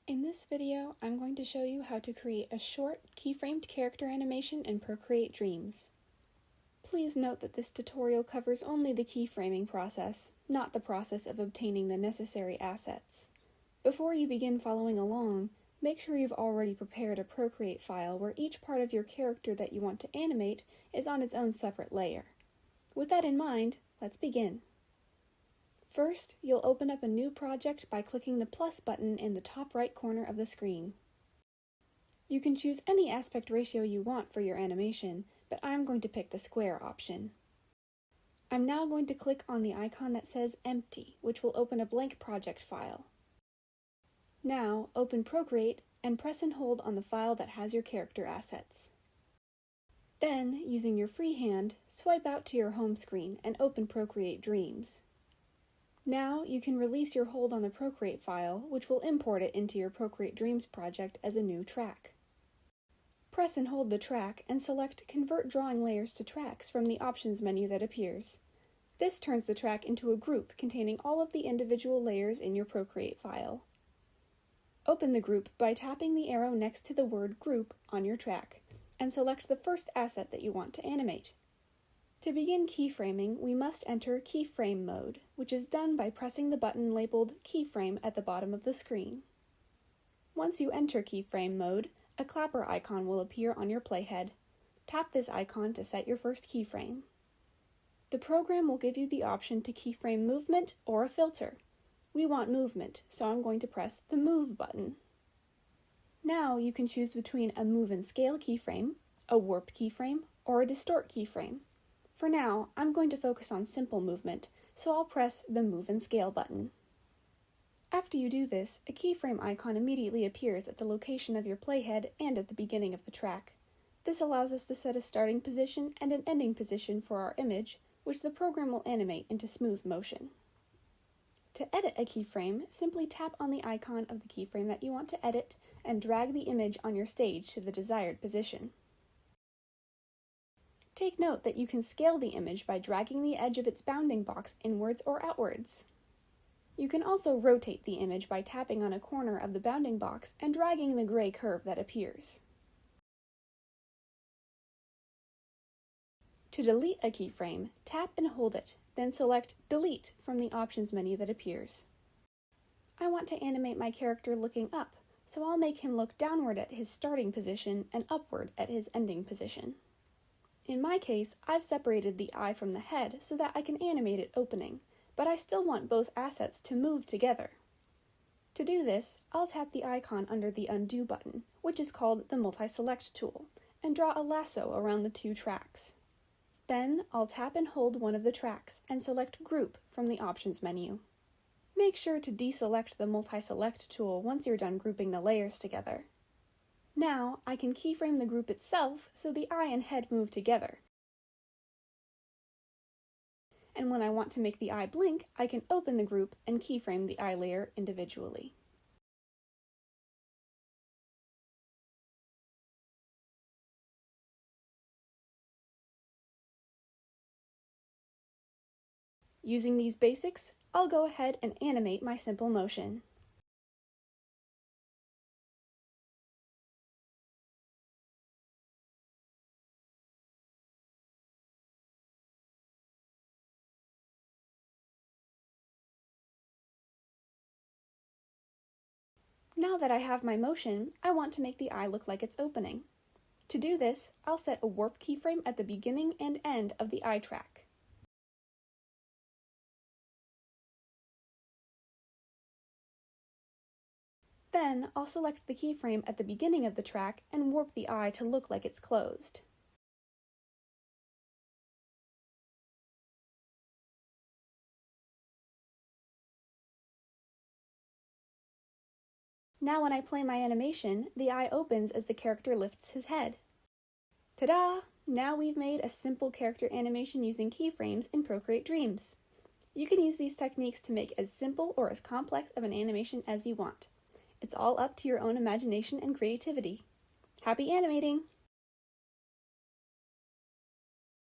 In this video, I'm going to show you how to create a short, keyframed character animation in Procreate Dreams. Please note that this tutorial covers only the keyframing process, not the process of obtaining the necessary assets. Before you begin following along, make sure you've already prepared a Procreate file where each part of your character that you want to animate is on its own separate layer. With that in mind, let's begin. First, you'll open up a new project by clicking the plus button in the top right corner of the screen. You can choose any aspect ratio you want for your animation, but I'm going to pick the square option. I'm now going to click on the icon that says Empty, which will open a blank project file. Now, open Procreate and press and hold on the file that has your character assets. Then, using your free hand, swipe out to your home screen and open Procreate Dreams. Now you can release your hold on the Procreate file, which will import it into your Procreate Dreams project as a new track. Press and hold the track and select Convert Drawing Layers to Tracks from the Options menu that appears. This turns the track into a group containing all of the individual layers in your Procreate file. Open the group by tapping the arrow next to the word Group on your track, and select the first asset that you want to animate. To begin keyframing, we must enter keyframe mode, which is done by pressing the button labeled Keyframe at the bottom of the screen. Once you enter keyframe mode, a clapper icon will appear on your playhead. Tap this icon to set your first keyframe. The program will give you the option to keyframe movement or a filter. We want movement, so I'm going to press the Move button. Now you can choose between a Move and Scale keyframe, a Warp keyframe, or a Distort keyframe. For now, I'm going to focus on simple movement, so I'll press the Move and Scale button. After you do this, a keyframe icon immediately appears at the location of your playhead and at the beginning of the track. This allows us to set a starting position and an ending position for our image, which the program will animate into smooth motion. To edit a keyframe, simply tap on the icon of the keyframe that you want to edit and drag the image on your stage to the desired position. Take note that you can scale the image by dragging the edge of its bounding box inwards or outwards. You can also rotate the image by tapping on a corner of the bounding box and dragging the gray curve that appears. To delete a keyframe, tap and hold it, then select Delete from the Options menu that appears. I want to animate my character looking up, so I'll make him look downward at his starting position and upward at his ending position. In my case, I've separated the eye from the head so that I can animate it opening, but I still want both assets to move together. To do this, I'll tap the icon under the Undo button, which is called the Multi-Select tool, and draw a lasso around the two tracks. Then, I'll tap and hold one of the tracks and select Group from the Options menu. Make sure to deselect the Multi-Select tool once you're done grouping the layers together. Now, I can keyframe the group itself so the eye and head move together. And when I want to make the eye blink, I can open the group and keyframe the eye layer individually. Using these basics, I'll go ahead and animate my simple motion. Now that I have my motion, I want to make the eye look like it's opening. To do this, I'll set a warp keyframe at the beginning and end of the eye track. Then, I'll select the keyframe at the beginning of the track and warp the eye to look like it's closed. Now when I play my animation, the eye opens as the character lifts his head. Ta-da! Now we've made a simple character animation using keyframes in Procreate Dreams. You can use these techniques to make as simple or as complex of an animation as you want. It's all up to your own imagination and creativity. Happy animating!